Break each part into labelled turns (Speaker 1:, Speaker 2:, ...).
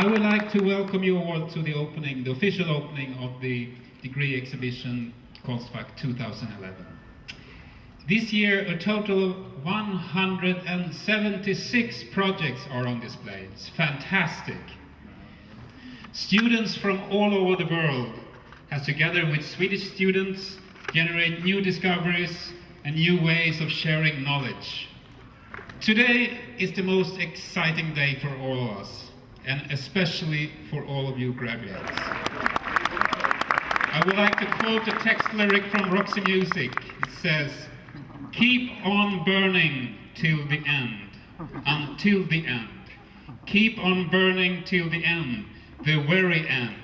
Speaker 1: I would like to welcome you all to the opening, the official opening of the degree exhibition Konstfack 2011. This year, a total of 176 projects are on display. It's fantastic. Students from all over the world have, together with Swedish students, generate new discoveries and new ways of sharing knowledge. Today is the most exciting day for all of us, and especially for all of you graduates. I would like to quote a text lyric from Roxy Music. It says, "Keep on burning till the end, until the end. Keep on burning till the end, the very end.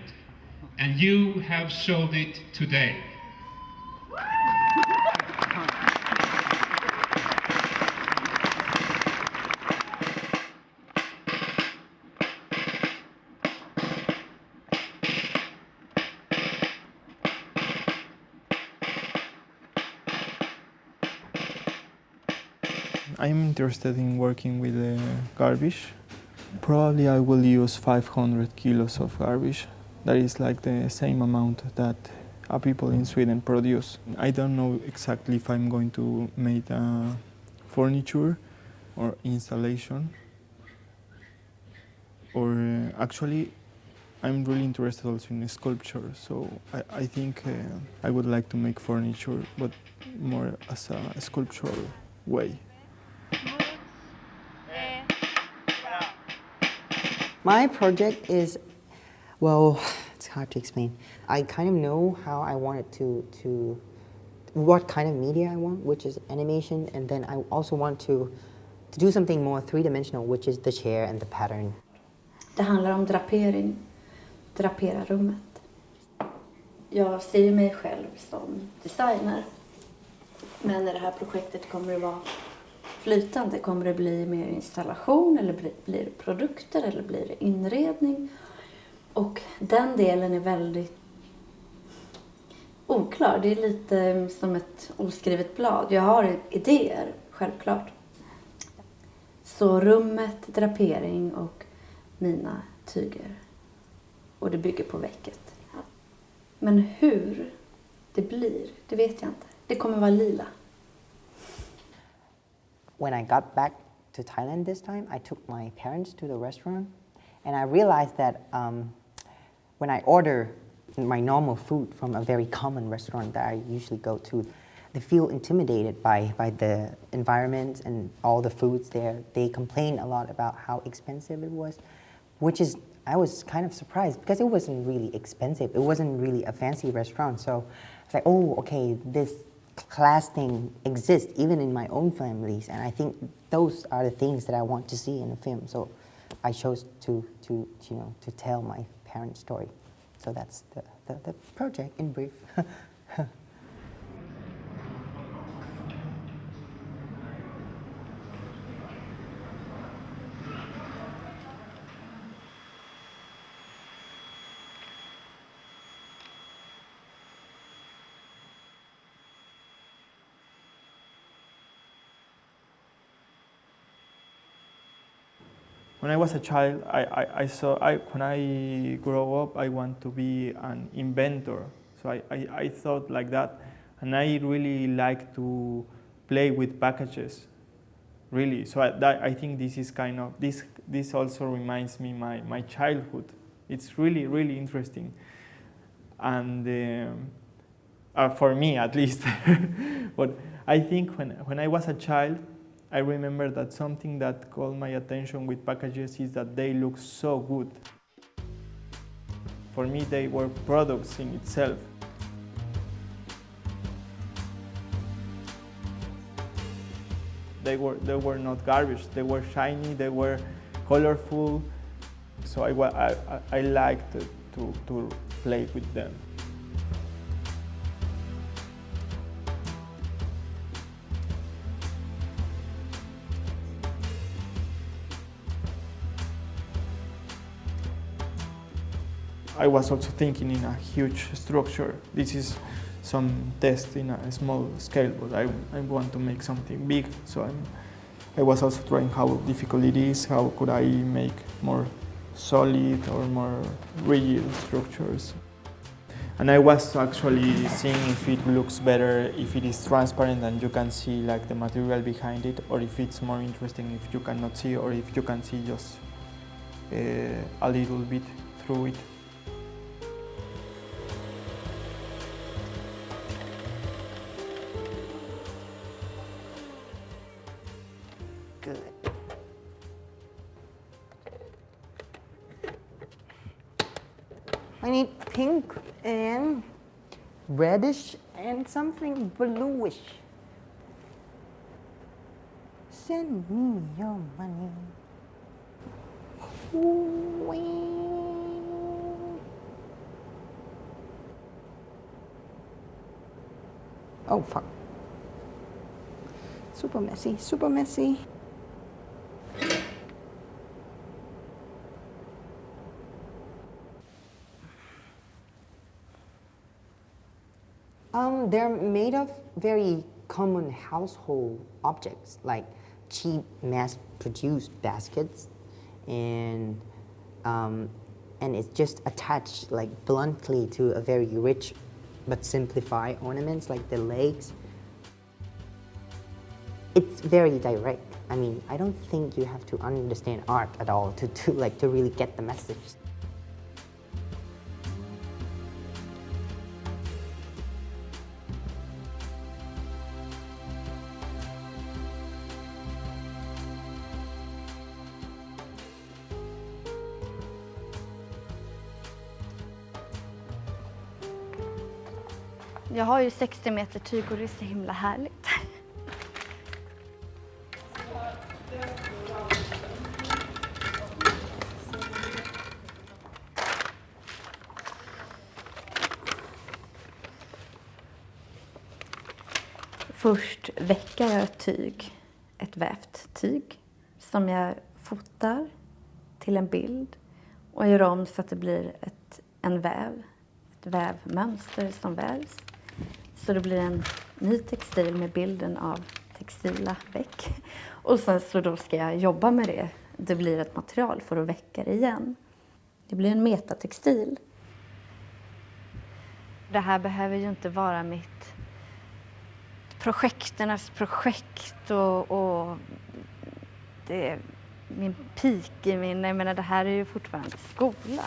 Speaker 1: And you have showed it today."
Speaker 2: I'm interested in working with garbage. Probably I will use 500 kilos of garbage. That is like the same amount that people in Sweden produce. I don't know exactly if I'm going to make furniture or installation. Or actually, I'm really interested also in sculpture. So I think I would like to make furniture, but more as a sculptural way.
Speaker 3: My project is, well, it's hard to explain. I kind of know how I want it to what kind of media I want, which is animation, and then I also want to do something more three-dimensional, which is the chair and the pattern.
Speaker 4: Det handlar om drapering, drapera rummet. Jag ser mig själv som designer, men i det här projektet kommer det vara flytande. Kommer det bli mer installation, eller blir det produkter, eller blir det inredning? Och den delen är väldigt oklar. Det är lite som ett oskrivet blad. Jag har idéer, självklart. Så rummet, drapering och mina tyger. Och det bygger på väcket. Men hur det blir, det vet jag inte. Det kommer vara lila.
Speaker 3: When I got back to Thailand this time, I took my parents to the restaurant, and I realized that when I order my normal food from a very common restaurant that I usually go to, they feel intimidated by the environment and all the foods there. They complain a lot about how expensive it was, which is, I was kind of surprised because it wasn't really expensive. It wasn't really a fancy restaurant. So I was like, oh, okay, this class thing exists even in my own families, and I think those are the things that I want to see in a film. So I chose to tell my parents' story. So that's the project in brief.
Speaker 2: When I was a child, when I grow up, I want to be an inventor. So I thought like that, and I really like to play with packages, really. So I think this is kind of, this also reminds me my childhood. It's really, really interesting. And for me at least. But I think when I was a child, I remember that something that called my attention with packages is that they look so good. For me, they were products in itself. They were not garbage. They were shiny. They were colorful. So I liked to play with them. I was also thinking in a huge structure. This is some test in a small scale, but I want to make something big. So I was also trying how difficult it is, how could I make more solid or more rigid structures. And I was actually seeing if it looks better, if it is transparent and you can see like the material behind it, or if it's more interesting if you cannot see, or if you can see just a little bit through it.
Speaker 3: Good. I need pink and reddish and something bluish. Send me your money. Oh, fuck. Super messy, super messy. They're made of very common household objects, like cheap mass-produced baskets, and it's just attached like bluntly to a very rich but simplified ornaments like the legs. It's very direct. I mean, I don't think you have to understand art at all to really get the message.
Speaker 4: Jag har ju 60 meter tyg och det är så himla härligt. Först veckar jag ett vävt tyg som jag fotar till en bild och gör om så att det blir ett vävmönster som vävs. Så det blir en ny textil med bilden av textila väck. Och sen så då ska jag jobba med det. Det blir ett material för att väcka det igen. Det blir en metatextil. Det här behöver ju inte vara projekternas projekt och det är min peak i min... Jag menar, det här är ju fortfarande skola.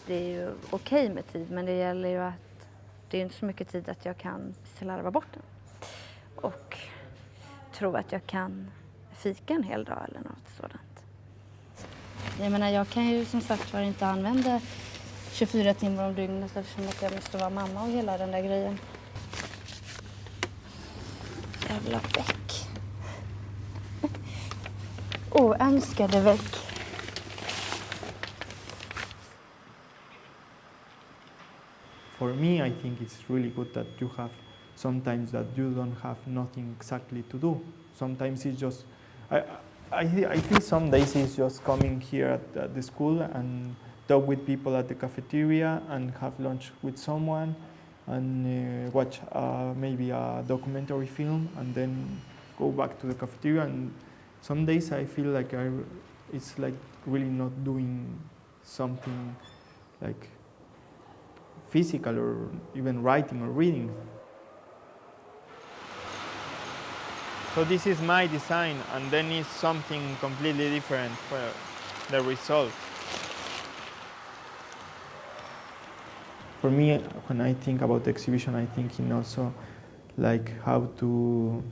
Speaker 4: Det är ju okej med tid, men det gäller ju att det är inte så mycket tid att jag kan slarva bort den. Och tro att jag kan fika en hel dag eller något sådant. Jag menar, jag kan ju som sagt var inte använda 24 timmar om dygnet eftersom att jag måste vara mamma och hela den där grejen. Jävla väck. Oönskade väck.
Speaker 2: For me, I think it's really good that you have sometimes that you don't have nothing exactly to do. Sometimes it's just, I feel some days it's just coming here at the school and talk with people at the cafeteria and have lunch with someone and watch maybe a documentary film and then go back to the cafeteria. And some days I feel like it's like really not doing something like physical or even writing or reading. So this is my design, and then it's something completely different for the result. For me, when I think about the exhibition, I think in also like how to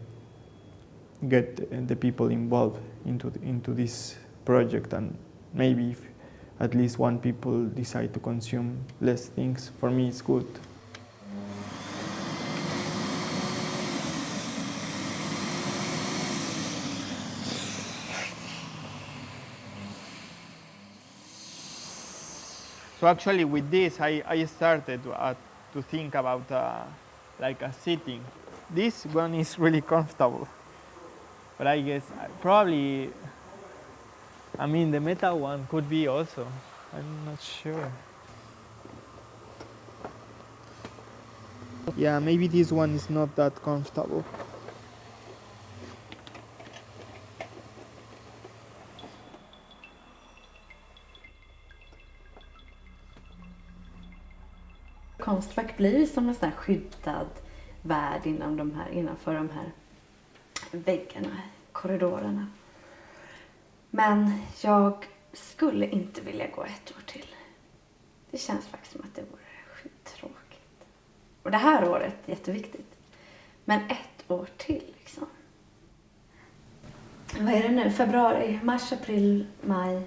Speaker 2: get the people involved into this project, and maybe if at least one people decide to consume less things, for me it's good. So actually with this I started to think about like a sitting. This one is really comfortable, but I guess probably, I mean, the metal one could be also. I'm not sure. Yeah, maybe this one is not that comfortable.
Speaker 4: konstverk blir ju som en sån här skyddad värld innanför de här väggarna, korridorerna. Men jag skulle inte vilja gå ett år till. Det känns faktiskt som att det vore skittråkigt. Och det här året är jätteviktigt. Men ett år till liksom. Vad är det nu? Februari, mars, april, maj.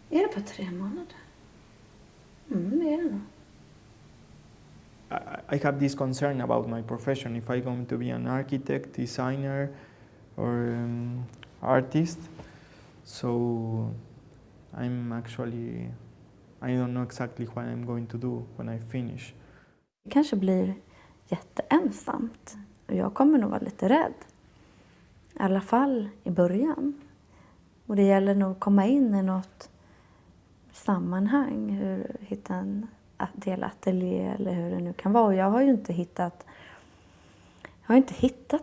Speaker 4: Är det på 3 månader? Det är det nog.
Speaker 2: I have this concern about my profession. If I'm going to be an architect, designer, or artist, so I don't know exactly what I'm going to do when I finish.
Speaker 4: Det kanske blir jätteensamt. Och jag kommer nog vara lite rädd. I alla fall i början. Och det gäller nog att komma in i något sammanhang. Hitta en del ateljé eller hur det nu kan vara. Och jag har ju inte hittat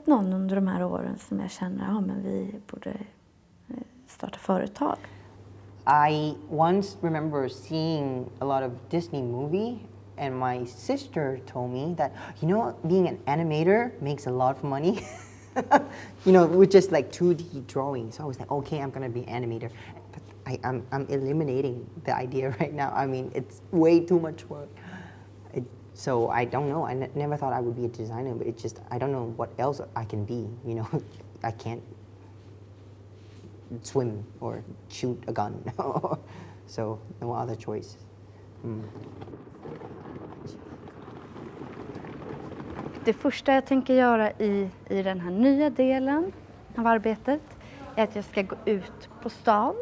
Speaker 4: någon under de här åren som jag känner, men vi borde starta företag.
Speaker 3: I once remember seeing a lot of Disney movie, and my sister told me that, being an animator makes a lot of money. With just like 2D drawing. So I was like, okay, I'm gonna be an animator. But I'm eliminating the idea right now. I mean, it's way too much work. So I don't know. I never thought I would be a designer, but it's just, I don't know what else I can be. I can't swim or shoot a gun. So no other choice.
Speaker 4: Det första jag tänker göra i den här nya delen av arbetet är att jag ska gå ut på stan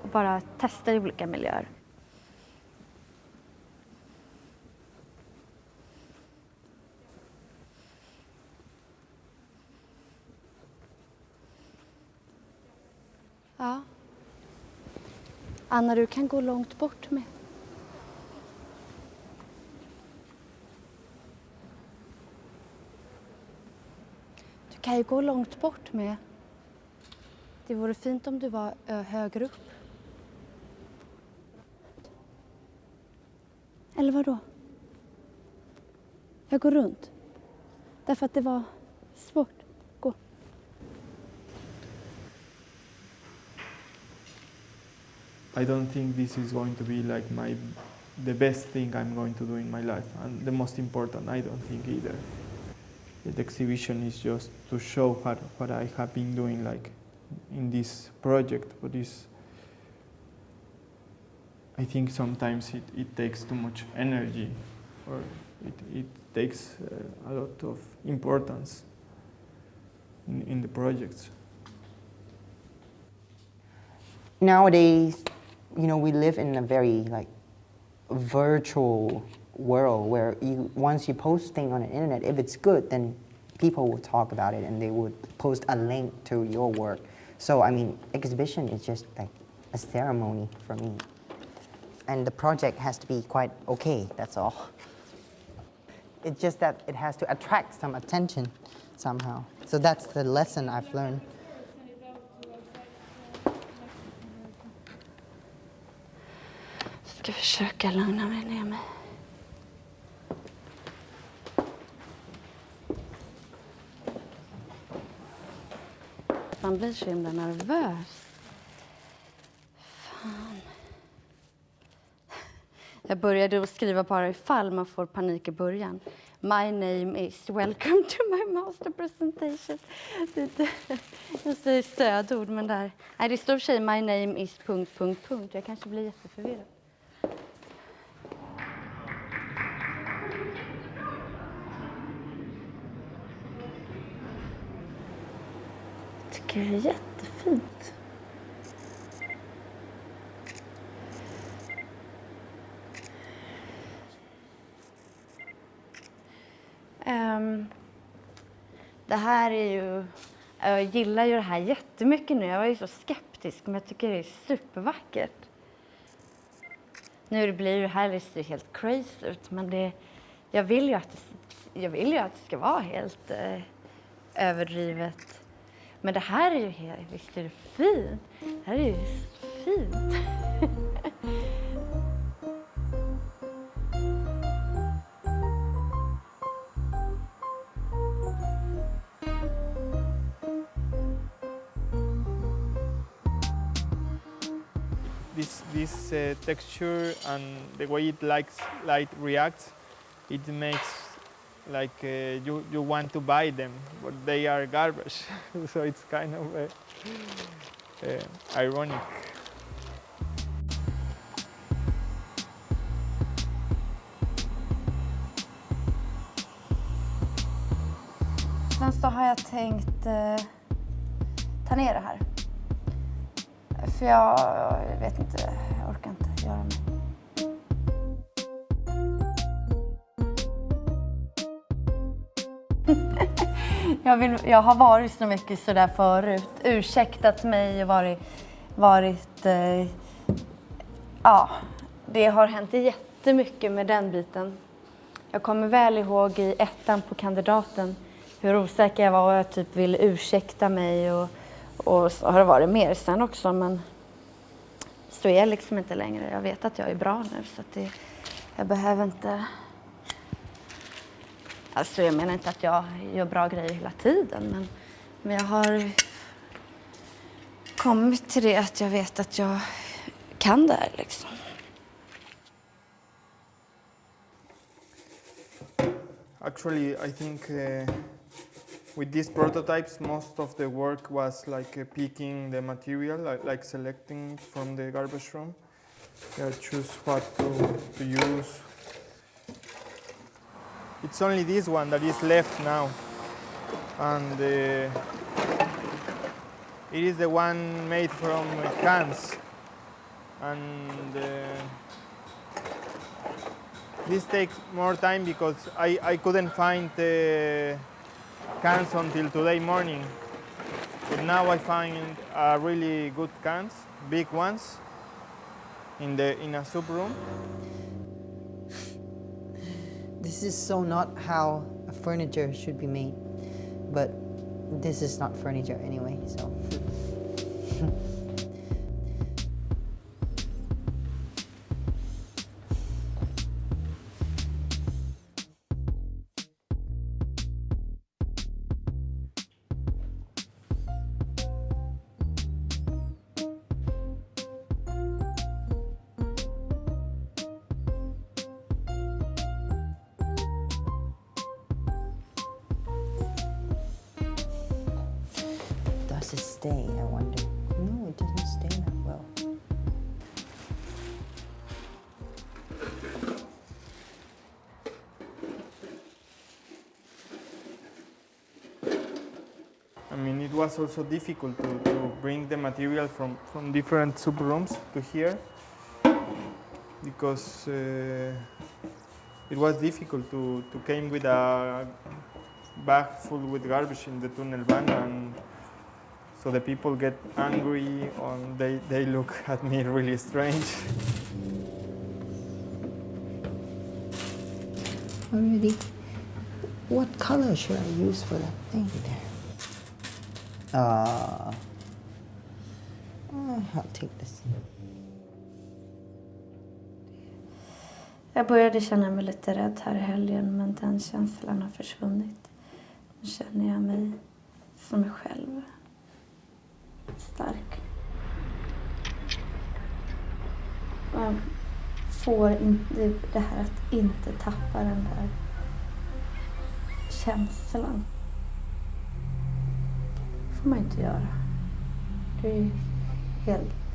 Speaker 4: och bara testa i olika miljöer. Ja. Anna, du kan gå långt bort med. Du kan ju gå långt bort med. Det vore fint om du var högre upp. Eller vad då? Jag går runt. Därför att det var svårt. Gå.
Speaker 2: I don't think this is going to be like the best thing I'm going to do in my life, and the most important, I don't think either. The exhibition is just to show what I have been doing, like in this project. But I think sometimes it takes too much energy, or it takes a lot of importance in the projects.
Speaker 3: Nowadays, we live in a very virtual world where once you post things on the internet, if it's good, then people will talk about it and they would post a link to your work. So exhibition is just like a ceremony for me. And the project has to be quite okay, that's all. It's just that it has to attract some attention somehow. So that's the lesson I've learned.
Speaker 4: Jag ska försöka lugna mig ner mig. Man blir så himla nervös. Fan. Jag började att skriva bara ifall man får panik i början. My name is welcome to my master presentation. Jag säger stödord, men där. Nej, det står för sig my name is ... Jag kanske blir jätteförvirrad. Jag tycker det är jättefint. Det här är ju... Jag gillar ju det här jättemycket nu. Jag var ju så skeptisk, men jag tycker det är supervackert. Nu blir det här det helt crazy ut, men jag vill ju att det ska vara helt överdrivet. Men det här är ju visst är det fint. Det här är ju fint.
Speaker 2: this texture and the way light reacts, it makes like you want to buy them, but they are garbage. So it's kind of ironic.
Speaker 4: Sen så har jag tänkt ta ner det här. För jag vet inte, jag orkar inte göra mer. Jag har varit så mycket sådär förut. Ursäktat mig och varit ja, det har hänt jättemycket med den biten. Jag kommer väl ihåg i ettan på kandidaten hur osäker jag var och jag typ ville ursäkta mig och så har det varit mer sen också, men så är jag liksom inte längre. Jag vet att jag är bra nu så att jag behöver inte. Alltså jag menar inte att jag gör bra grejer hela tiden, men jag har kommit till det att jag vet att jag kan det här liksom.
Speaker 2: Actually, I think with these prototypes, most of the work was like picking the material, like selecting from the garbage room. Choose what to use. It's only this one that is left now, and it is the one made from cans, and this takes more time because I couldn't find the cans until today morning, but now I find really good cans, big ones, in a soup room.
Speaker 3: This is so not how a furniture should be made, but this is not furniture anyway, so. Does it stay, I wonder? No, it doesn't stay that well.
Speaker 2: I mean, it was also difficult to bring the material from different soup rooms to here because it was difficult to came with a bag full with garbage in the tunnelbana, and so the people get angry and they look at me really strange.
Speaker 3: Already, what color should I use for that thing there? I'll take this.
Speaker 4: Jag började känna mig lite rädd här i helgen, men den känslan har försvunnit. Nu känner jag mig som mig själv. Stark. Jag får inte det här att inte tappa den där känslan. Det får man inte göra. Det är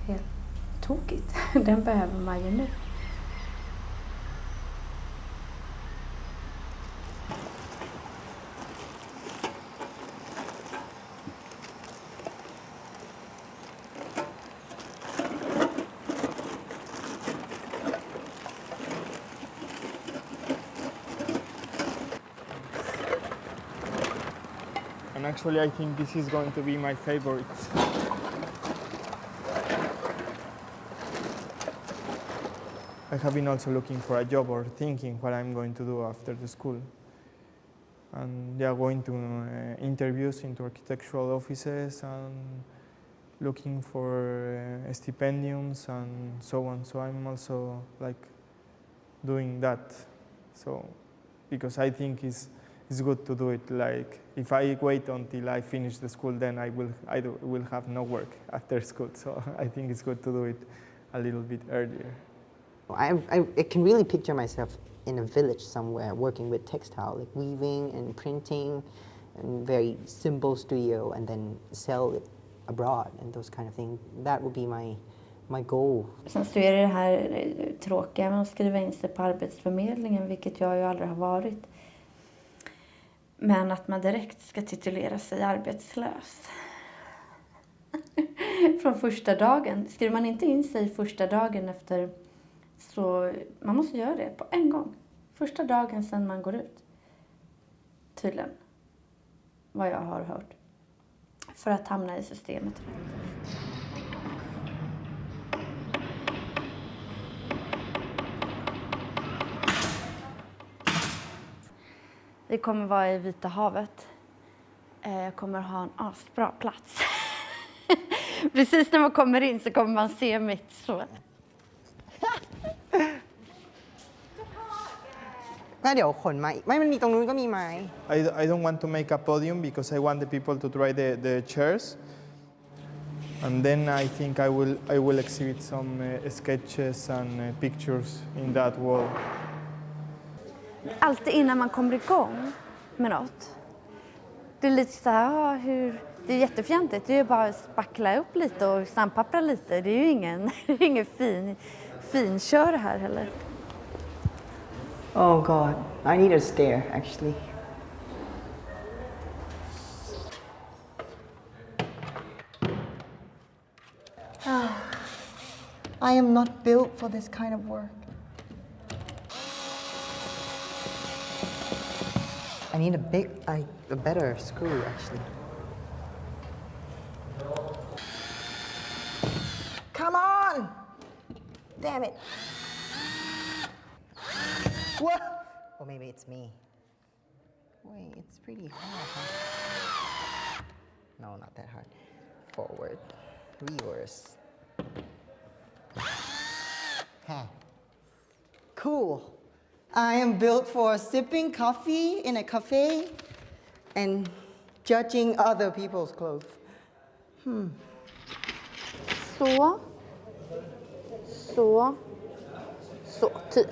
Speaker 4: helt tokigt. Den behöver man ju nu.
Speaker 2: And actually, I think this is going to be my favorite. I have been also looking for a job or thinking what I'm going to do after the school. And yeah, going to interviews into architectural offices and looking for stipendiums and so on. So I'm also like doing that. So because I think it's good to do it. Like if I wait until I finish the school, then I will have no work after school. So I think it's good to do it a little bit earlier.
Speaker 3: I can really picture myself in a village somewhere working with textile, like weaving and printing and very simple studio, and then sell it abroad and those kind of things. That would be my goal.
Speaker 4: Sen så är det här tråkiga med att skriva in sig på Arbetsförmedlingen, vilket jag ju aldrig har varit. Men att man direkt ska titulera sig arbetslös. Från första dagen. Skriver man inte in sig första dagen efter, så man måste göra det på en gång. Första dagen sen man går ut. Tydligen. Vad jag har hört. För att hamna i systemet. Vi kommer vara i Vita havet. Jag kommer ha en asbra plats. Precis när man kommer in så kommer man se mitt så.
Speaker 3: ก็เดี๋ยวขนมาอีกไม่มันมีตรงนู้นก็มีไม้
Speaker 2: I don't want to make a podium because I want the people to try the chairs. And then I think I will exhibit some sketches and pictures in that wall.
Speaker 4: Alltid innan man kommer igång med något. Det är lite så här, det är jättefjantigt. Det är ju bara att spackla upp lite och sandpappra lite. Det är ju ingen finkör här heller.
Speaker 3: Oh God, I need a stair actually. I am not built for this kind of work. I need a better screw actually. Come on! Damn it. What? Or maybe it's me. Wait, it's pretty hard, huh? No, not that hard. Forward. Reverse. Huh. Cool. I am built for sipping coffee in a cafe and judging other people's clothes.
Speaker 4: Så, typ.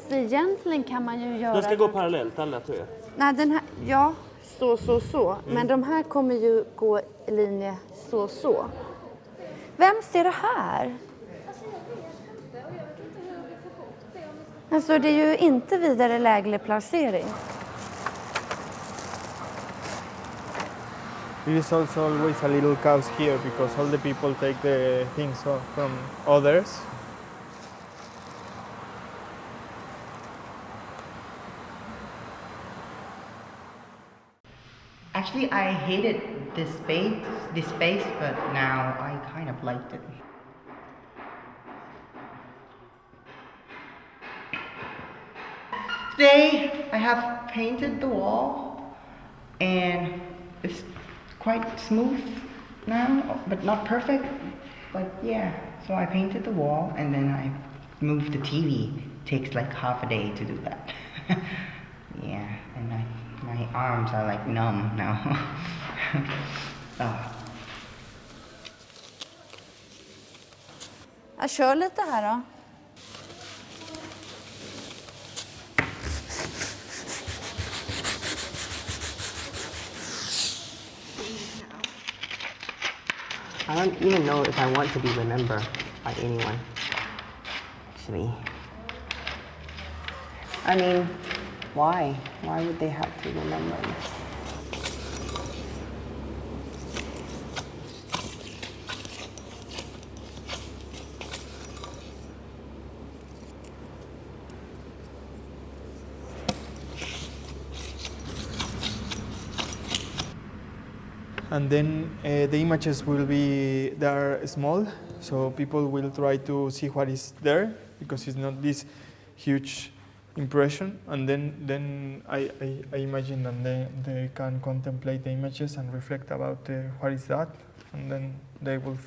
Speaker 4: Så egentligen kan man ju göra...
Speaker 5: De ska gå parallellt alla tror jag.
Speaker 4: Nej, den här, ja, så. Men de här kommer ju gå i linje så. Vem ser det här? Alltså det är ju inte vidare läglig placering.
Speaker 2: There is also always a little chaos here because all the people take the things from others.
Speaker 3: Actually, I hated this space, but now I kind of liked it. Today, I have painted the wall, and it's quite smooth now, but not perfect. But yeah, so I painted the wall, and then I moved the TV. Takes like half a day to do that. Yeah, and my arms are like numb now.
Speaker 4: Jag kör lite här då.
Speaker 3: I don't even know if I want to be remembered by anyone. Actually, I mean, why? Why would they have to remember me?
Speaker 2: And then the images will be there small, so people will try to see what is there because it's not this huge impression. And then I imagine that they can contemplate the images and reflect about what is that, and then they will.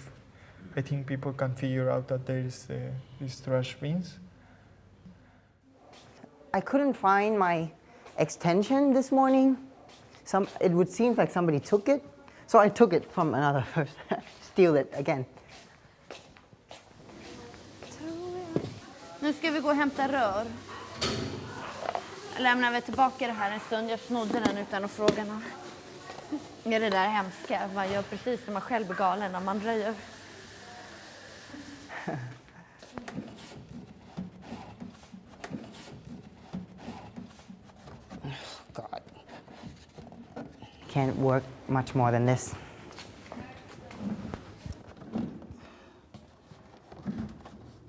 Speaker 2: I think people can figure out that there is these trash bins.
Speaker 3: I couldn't find my extension this morning. It would seem like somebody took it. So I took it from another person, steal it again.
Speaker 6: Nu ska vi gå och hämta rör. Jag lämnar väl tillbaka det här en stund. Jag snodde den utan att fråga någon. Det är det där hemska. Man gör precis som man själv blir galen när man dröjer.
Speaker 3: God. Can't work much more than this.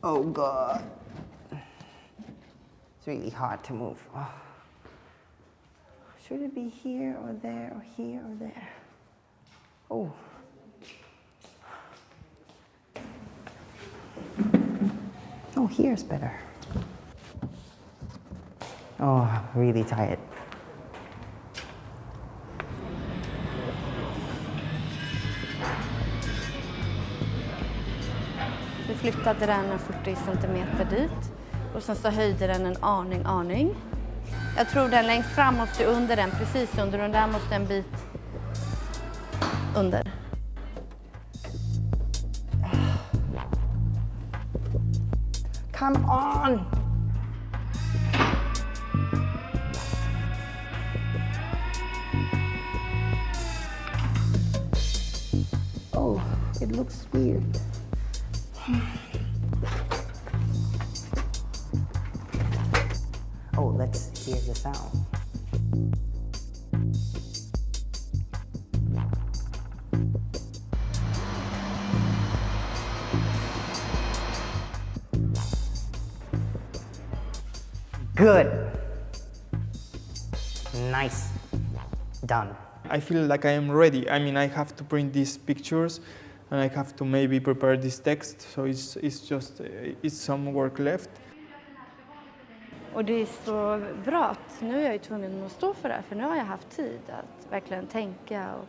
Speaker 3: Oh God. It's really hard to move. Oh. Should it be here or there or here or there? Oh. Oh, here's better. Oh, really tired.
Speaker 6: Vi flyttade den en 40 centimeter dit. Och sen så höjde den en aning. Jag tror den längst fram måste under den, precis under. Och där måste en bit under.
Speaker 3: Come on! Oh, it looks weird. Oh, let's hear the sound. Good. Nice. Done.
Speaker 2: I feel like I am ready. I mean, I have to print these pictures and I have to maybe prepare this text, so it's some work left.
Speaker 6: Och det är så bra att nu är jag ju tvungen att stå för det här, för nu har jag haft tid att verkligen tänka och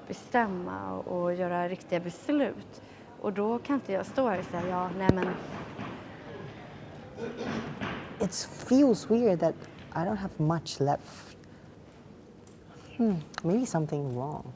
Speaker 6: bestämma och göra riktiga beslut. Och då kan inte jag stå här och säga ja, nej men...
Speaker 3: It feels weird that I don't have much left. Maybe something wrong.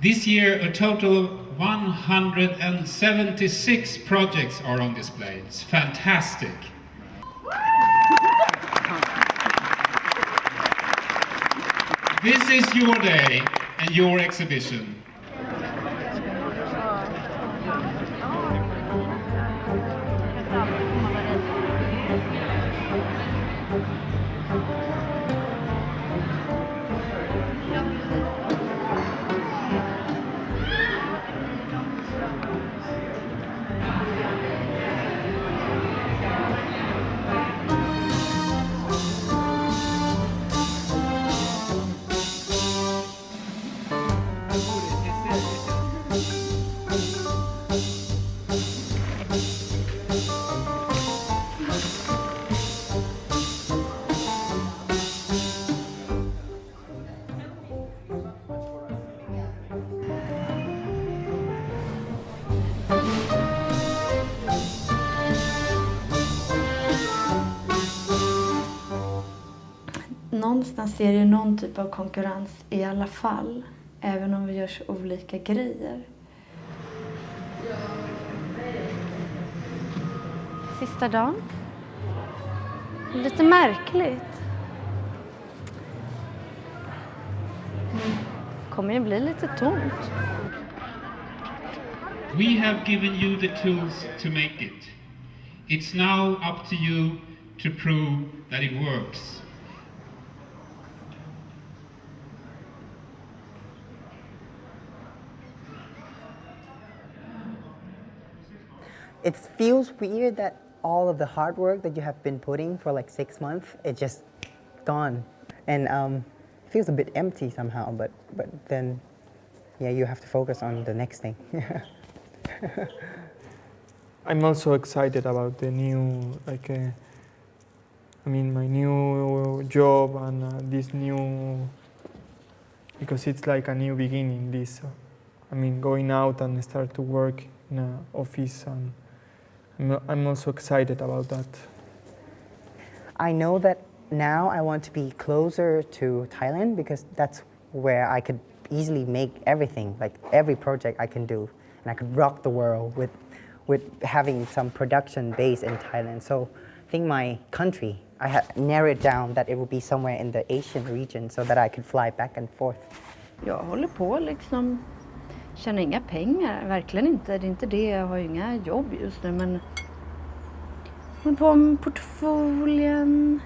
Speaker 1: This year, a total of 176 projects are on display. It's fantastic. This is your day and your exhibition.
Speaker 6: Någonstans är det någon typ av konkurrens i alla fall, även om vi gör så olika grejer. Sista dagen. Lite märkligt. Kommer ju bli lite tomt.
Speaker 1: We have given you the tools to make it. It's now up to you to prove that it works.
Speaker 3: it feels weird that all of the hard work that you have been putting for like 6 months, it's just gone. And it feels a bit empty somehow, but then, yeah, you have to focus on the next thing.
Speaker 2: I'm also excited about the new, my new job and this new, because it's like a new beginning. Going out and start to work in an office, and I'm also excited about that.
Speaker 3: I know that now I want to be closer to Thailand because that's where I could easily make everything, like every project I can do, and I could rock the world with having some production base in Thailand. So I think my country, I have narrowed down that it will be somewhere in the Asian region so that I could fly back and forth.
Speaker 6: Jag håller på liksom, tjänar inga pengar, verkligen inte. Det är inte det, jag har ju inga jobb just nu, men jag håller på med portfolien.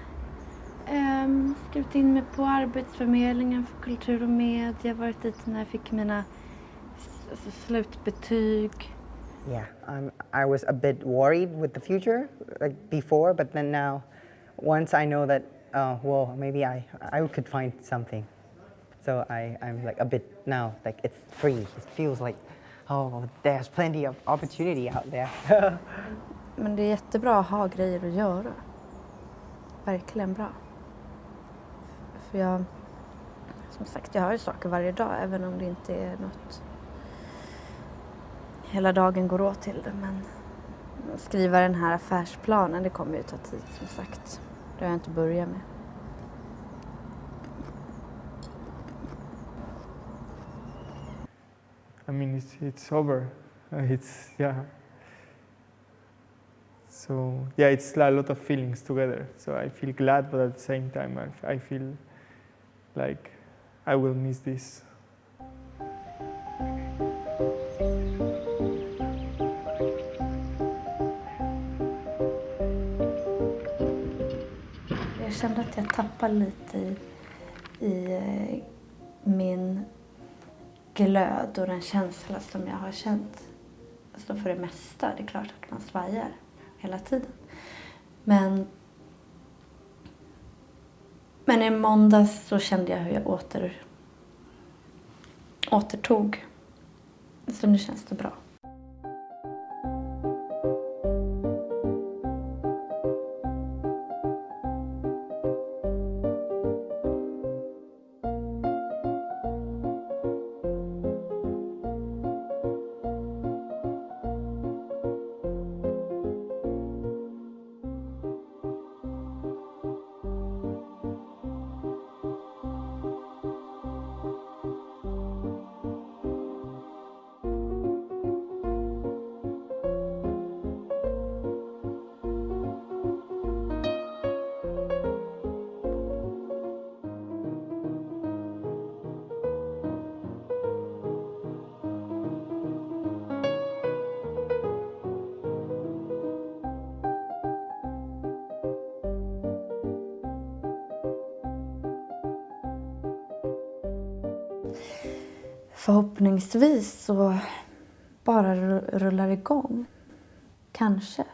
Speaker 6: Skrivit in mig på Arbetsförmedlingen för kultur och media, varit dit när jag fick mina slutbetyg.
Speaker 3: Yeah, I was a bit worried with the future, like before, but then now, once I know that, maybe I could find something. So I'm like a bit now, like it's free. It feels like, there's plenty of opportunity out there.
Speaker 6: Men det är jättebra att ha grejer att göra. Verkligen bra. För jag har ju saker varje dag, även om det inte är något hela dagen går åt till det. Men att skriva den här affärsplanen, det kommer ju ta tid, som sagt. Det har jag inte börjat med.
Speaker 2: It's over. So it's a lot of feelings together. So I feel glad, but at the same time I feel like I will miss this.
Speaker 6: Jag kände att jag tappade lite i min glöd och den känsla som jag har känt. Alltså för det mesta, det är klart att man svajar hela tiden. Men i måndags så kände jag hur jag återtog. Så nu känns det bra. Förhoppningsvis så bara rullar igång. Kanske.